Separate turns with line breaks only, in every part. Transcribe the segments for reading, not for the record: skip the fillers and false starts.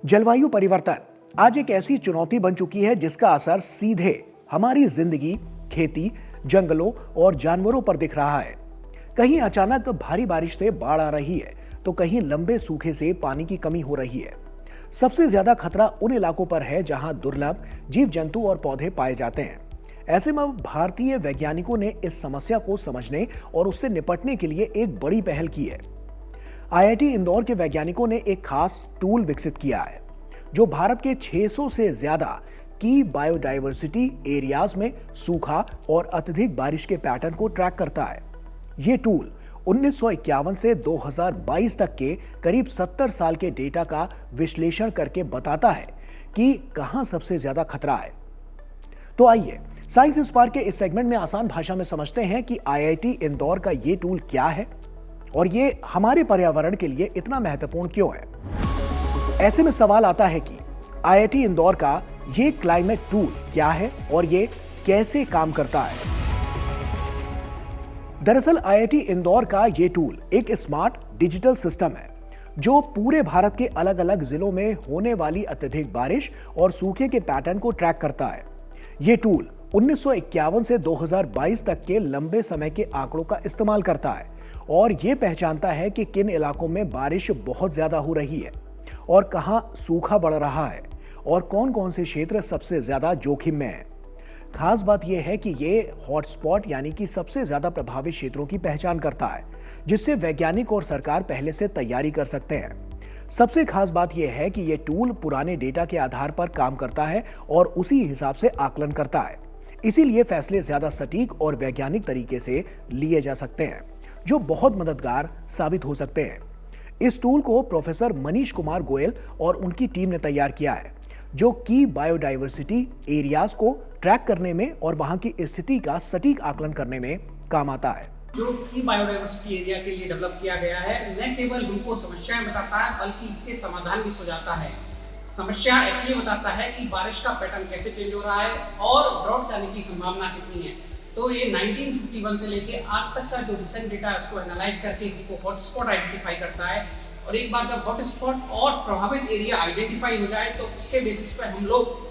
जलवायु परिवर्तन आज एक ऐसी चुनौती बन चुकी है जिसका असर सीधे हमारी जिंदगी, खेती, जंगलों और जानवरों पर दिख रहा है। कहीं अचानक भारी बारिश से बाढ़ आ रही है तो कहीं लंबे सूखे से पानी की कमी हो रही है। सबसे ज्यादा खतरा उन इलाकों पर है जहां दुर्लभ जीव जंतु और पौधे पाए जाते हैं। ऐसे में भारतीय वैज्ञानिकों ने इस समस्या को समझने और उससे निपटने के लिए एक बड़ी पहल की है। आईआईटी इंदौर के वैज्ञानिकों ने एक खास टूल विकसित किया है जो भारत के 600 से ज्यादा की बायोडायवर्सिटी एरियाज में सूखा और अत्यधिक बारिश के पैटर्न को ट्रैक करता है। यह टूल 1951 से 2022 तक के करीब 70 साल के डेटा का विश्लेषण करके बताता है कि कहां सबसे ज्यादा खतरा है। तो आइए साइंस स्पार्क के इस सेगमेंट में आसान भाषा में समझते हैं कि आईआईटी इंदौर का यह टूल क्या है और ये हमारे पर्यावरण के लिए इतना महत्वपूर्ण क्यों है। ऐसे में सवाल आता है कि आईआईटी इंदौर का ये क्लाइमेट टूल क्या है और ये कैसे काम करता है। दरअसल आईआईटी इंदौर का ये टूल एक स्मार्ट डिजिटल सिस्टम है जो पूरे भारत के अलग अलग जिलों में होने वाली अत्यधिक बारिश और सूखे के पैटर्न को ट्रैक करता है। ये टूल 1951 से 2022 तक के लंबे समय के आंकड़ों का इस्तेमाल करता है और ये पहचानता है कि किन इलाकों में बारिश बहुत ज्यादा हो रही है और कहां सूखा बढ़ रहा है और कौन कौन से क्षेत्र सबसे ज्यादा जोखिम में है। खास बात यह है कि ये हॉटस्पॉट यानी कि सबसे ज्यादा प्रभावित क्षेत्रों की पहचान करता है जिससे वैज्ञानिक और सरकार पहले से तैयारी कर सकते हैं। सबसे खास बात यह है कि यह टूल पुराने डेटा के आधार पर काम करता है और उसी हिसाब से आकलन करता है। इसीलिए फैसले ज्यादा सटीक और वैज्ञानिक तरीके से लिए जा सकते हैं जो बहुत मददगार साबित हो सकते हैं। इस टूल को प्रोफेसर मनीष कुमार गोयल और उनकी टीम ने तैयार किया है जो की बायोडायवर्सिटी एरियाज को ट्रैक करने में और वहां की स्थिति का सटीक आकलन करने में काम आता है।
जो की बायोडायवर्सिटी एरिया के लिए डेवलप किया गया है न केवल हमको समस्याएं बताता है बल्कि इसके समाधान भी सुझाता है। समस्या इसलिए बताता है कि बारिश का पैटर्न कैसे चेंज हो रहा है और ड्रॉट आने की संभावना कितनी है। तो ये 1951 से लेके आज तक का जो रिसेंट डेटा है उसको एनालाइज करके हमको हॉटस्पॉट आइडेंटिफाई करता है और एक बार जब हॉटस्पॉट और प्रभावित एरिया आइडेंटिफाई हो जाए तो उसके बेसिस पे हम लोग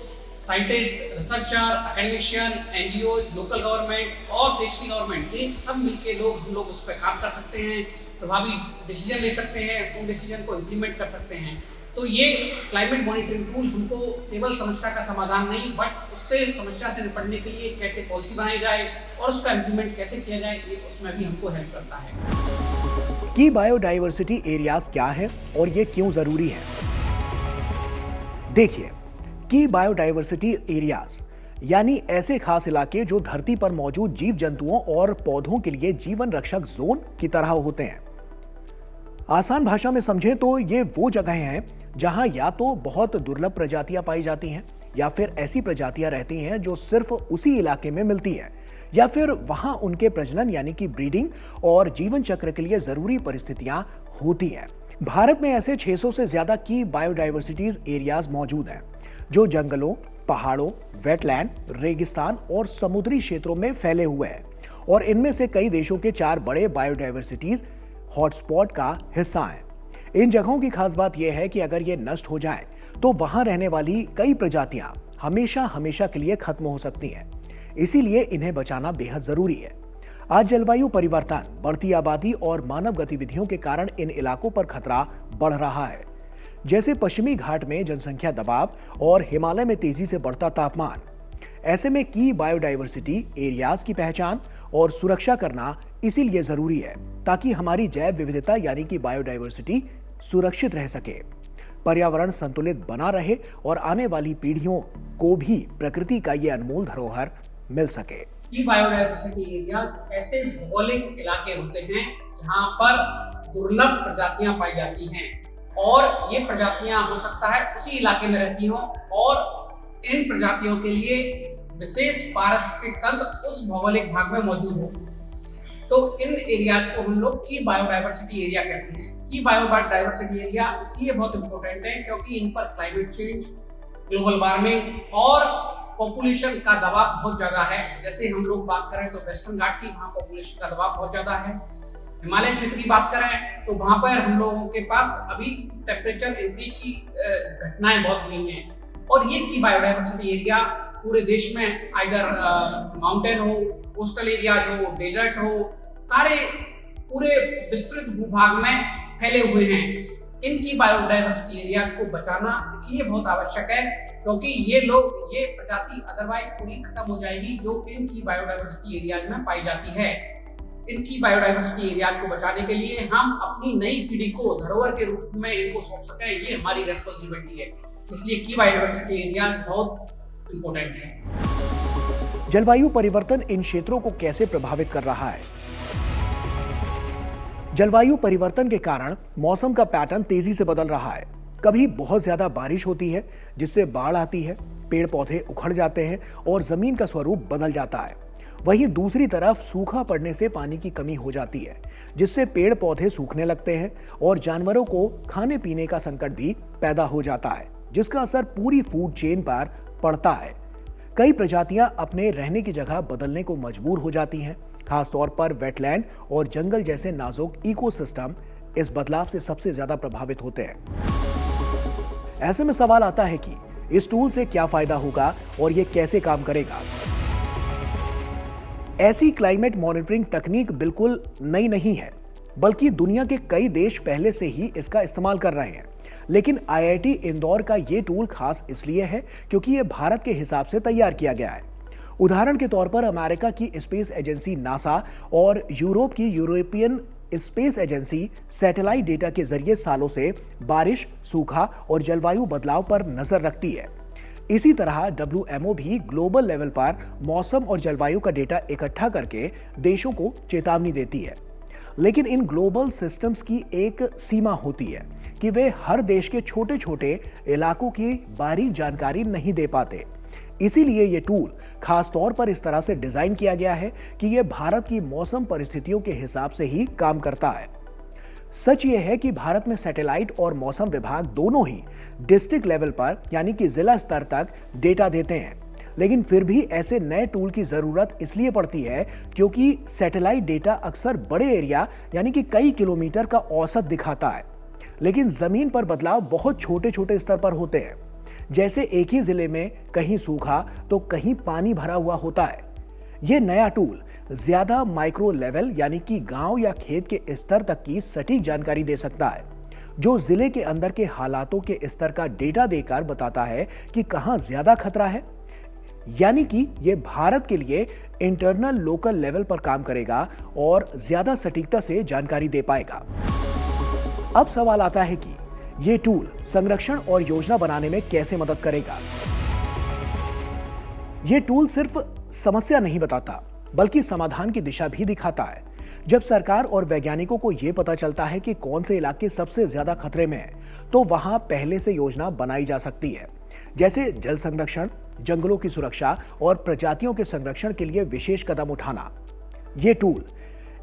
scientist, researcher, academician, NGO, local government और देश की गवर्नमेंट ये सब मिलके हम लोग उस पर काम कर सकते हैं, प्रभावी डिसीजन ले सकते हैं, उन डिसीजन को इम्प्लीमेंट कर सकते हैं। तो ये क्लाइमेट मॉनिटरिंग टूल हमको केवल समस्या का समाधान नहीं बट उससे समस्या से निपटने के लिए कैसे पॉलिसी बनाई जाए और उसका इम्प्लीमेंट कैसे किया जाए ये उसमें भी हमको हेल्प करता है।
की बायोडायवर्सिटी एरियाज क्या है और ये क्यों जरूरी है। देखिए, की बायोडायवर्सिटी एरियाज यानी ऐसे खास इलाके जो धरती पर मौजूद जीव जंतुओं और पौधों के लिए जीवन रक्षक जोन की तरह होते हैं। आसान भाषा में समझें तो ये वो जगह हैं जहां या तो बहुत दुर्लभ प्रजातियां पाई जाती हैं या फिर ऐसी प्रजातियां रहती हैं जो सिर्फ उसी इलाके में मिलती हैं या फिर वहां उनके प्रजनन यानी कि ब्रीडिंग और जीवन चक्र के लिए जरूरी परिस्थितियां होती हैं। भारत में ऐसे 600 से ज्यादा की बायोडायवर्सिटीज एरियाज मौजूद हैं जो जंगलों, पहाड़ों, वेटलैंड, रेगिस्तान और समुद्री क्षेत्रों में फैले हुए हैं और इनमें से कई देशों के 4 बड़े बायोडायवर्सिटीज हॉटस्पॉट का हिस्सा है। इन जगहों की खास बात यह है कि अगर ये नष्ट हो जाए तो वहां रहने वाली कई प्रजातियां हमेशा हमेशा के लिए खत्म हो सकती हैं। इसीलिए इन्हें बचाना बेहद जरूरी है। आज जलवायु परिवर्तन, बढ़ती आबादी और मानव गतिविधियों के कारण इन इलाकों पर खतरा बढ़ रहा है, जैसे पश्चिमी घाट में जनसंख्या दबाव और हिमालय में तेजी से बढ़ता तापमान। ऐसे में की बायोडायवर्सिटी एरियाज की पहचान और सुरक्षा करना इसीलिए जरूरी है ताकि हमारी जैव विविधता यानी कि बायोडायवर्सिटी सुरक्षित रह सके, पर्यावरण संतुलित बना रहे और आने वाली पीढ़ियों को भी प्रकृति का ये अनमोल धरोहर मिल सके।
की बायोडायवर्सिटी एरियाज ऐसे भौगोलिक इलाके होते हैं जहां पर दुर्लभ प्रजातियां पाई जाती हैं और ये प्रजातियां हो सकता है उसी इलाके में रहती हों और इन प्रजातियों के लिए विशेष पारिस्थितिक तंत्र उस भौगोलिक भाग में मौजूद हो। तो इन एरियाज को हम लोग की बायोडायवर्सिटी एरिया कहते हैं। की बायोडायवर्सिटी एरिया इसलिए बहुत इंपॉर्टेंट है क्योंकि इन पर क्लाइमेट चेंज, ग्लोबल वार्मिंग और पॉपुलेशन का दबाव बहुत ज्यादा है। जैसे हम लोग बात करें तो वेस्टर्न घाट की, वहाँ पॉपुलेशन का दबाव बहुत ज्यादा है। हिमालय क्षेत्र की बात करें तो वहां पर हम लोगों के पास अभी टेम्परेचर इंक्रीज की घटनाएं बहुत हुई हैं और ये की बायोडाइवर्सिटी एरिया पूरे देश में आइदर माउंटेन हो, कोस्टल एरियाज हो, डेजर्ट हो, सारे पूरे विस्तृत भूभाग में फैले हुए हैं। इनकी बायोडाइवर्सिटी एरियाज को बचाना इसलिए बहुत आवश्यक है क्योंकि ये प्रजाति अदरवाइज पूरी खत्म हो जाएगी जो इनकी बायोडाइवर्सिटी एरियाज में पाई जाती है। इनकी बायोडाइवर्सिटी एरियाज को बचाने के लिए हम अपनी नई पीढ़ी को धरोहर के रूप में इनको सौंप सकें, ये हमारी रेस्पॉन्सिबिलिटी है। इसलिए की बायोडाइवर्सिटी एरियाज बहुत इंपॉर्टेंट है।
जलवायु परिवर्तन इन क्षेत्रों को कैसे प्रभावित कर रहा है? जलवायु परिवर्तन के कारण मौसम का पैटर्न तेजी से बदल रहा है। कभी बहुत ज्यादा बारिश होती है जिससे बाढ़ आती है, पेड़ पौधे उखड़ जाते हैं और जमीन का स्वरूप बदल जाता है। वहीं दूसरी तरफ सूखा पड़ने से पानी की कमी हो जाती है जिससे पेड़ पौधे सूखने लगते हैं और जानवरों को खाने पीने का संकट भी पैदा हो जाता है जिसका असर पूरी फूड चेन पर पड़ता है। कई प्रजातियां अपने रहने की जगह बदलने को मजबूर हो जाती हैं, खासतौर पर वेटलैंड और जंगल जैसे नाजुक इकोसिस्टम इस बदलाव से सबसे ज्यादा प्रभावित होते हैं। ऐसे में सवाल आता है कि इस टूल से क्या फायदा होगा और ये कैसे काम करेगा? ऐसी क्लाइमेट मॉनिटरिंग तकनीक बिल्कुल नई नहीं है, बल्कि दुनिया के कई देश पहले से ही इसका इस्तेमाल कर रहे हैं। लेकिन IIT इंदौर का ये टूल खास इसलिए है क्योंकि ये भारत के हिसाब से तैयार किया गया है। उदाहरण के तौर पर अमेरिका की स्पेस एजेंसी नासा और यूरोप की European space agency satellite data के जरिए सालों से बारिश, सूखा और जलवायु बदलाव पर नजर रखती है। इसी तरह WMO भी ग्लोबल लेवल पर मौसम और जलवायु का डेटा इकट्ठा करके देशों को चेतावनी देती है। लेकिन इन ग्लोबल सिस्टम्स की एक सीमा होती है कि वे हर देश के छोटे छोटे इलाकों की बारीक जानकारी नहीं दे पाते। इसीलिए ये टूल खास तौर पर इस तरह से डिजाइन किया गया है कि यह भारत की मौसम परिस्थितियों के हिसाब से ही काम करता है। सच यह है कि भारत में सैटेलाइट और मौसम विभाग दोनों ही डिस्ट्रिक्ट लेवल पर यानी कि जिला स्तर तक डेटा देते हैं, लेकिन फिर भी ऐसे नए टूल की जरूरत इसलिए पड़ती है क्योंकि सैटेलाइट डेटा अक्सर बड़े एरिया यानी कि कई किलोमीटर का औसत दिखाता है, लेकिन जमीन पर बदलाव बहुत छोटे छोटे स्तर पर होते हैं। जैसे एक ही जिले में कहीं सूखा तो कहीं पानी भरा हुआ होता है। यह नया टूल ज्यादा माइक्रो लेवल यानी कि गांव या खेत के स्तर तक की सटीक जानकारी दे सकता है, जो जिले के अंदर के हालातों के स्तर का डेटा देकर बताता है कि कहां ज्यादा खतरा है। यानी कि यह भारत के लिए इंटरनल लोकल लेवल पर काम करेगा और ज्यादा सटीकता से जानकारी दे पाएगा। अब सवाल आता है कि यह टूल संरक्षण और योजना बनाने में कैसे मदद करेगा। यह टूल सिर्फ समस्या नहीं बताता बल्कि समाधान की दिशा भी दिखाता है। जब सरकार और वैज्ञानिकों को यह पता चलता है कि कौन से इलाके सबसे ज्यादा खतरे में हैं, तो वहां पहले से योजना बनाई जा सकती है, जैसे जल संरक्षण, जंगलों की सुरक्षा और प्रजातियों के संरक्षण के लिए विशेष कदम उठाना। यह टूल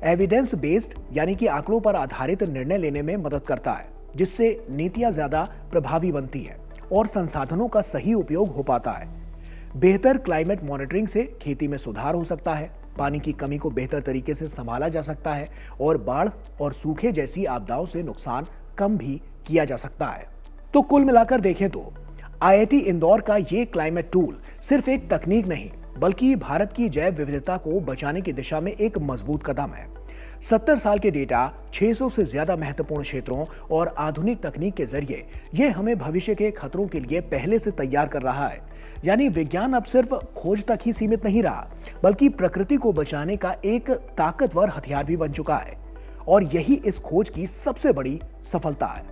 एविडेंस बेस्ड यानी कि आंकड़ों पर आधारित निर्णय लेने में मदद करता है, जिससे नीतियां ज्यादा प्रभावी बनती हैं और संसाधनों का सही उपयोग हो पाता है। बेहतर क्लाइमेट मॉनिटरिंग से खेती में सुधार हो सकता है, पानी की कमी को बेहतर तरीके से संभाला जा सकता है और बाढ़ और सूखे जैसी आपदाओं से नुकसान कम भी किया जा सकता है। तो कुल मिलाकर देखें तो IIT इंदौर का ये क्लाइमेट टूल सिर्फ एक तकनीक नहीं बल्कि भारत की जैव विविधता को बचाने की दिशा में एक मजबूत कदम है। 70 साल के डेटा, 600 से ज्यादा महत्वपूर्ण क्षेत्रों और आधुनिक तकनीक के जरिए यह हमें भविष्य के खतरों के लिए पहले से तैयार कर रहा है। यानी विज्ञान अब सिर्फ खोज तक ही सीमित नहीं रहा, बल्कि प्रकृति को बचाने का एक ताकतवर हथियार भी बन चुका है। और यही इस खोज की सबसे बड़ी सफलता है।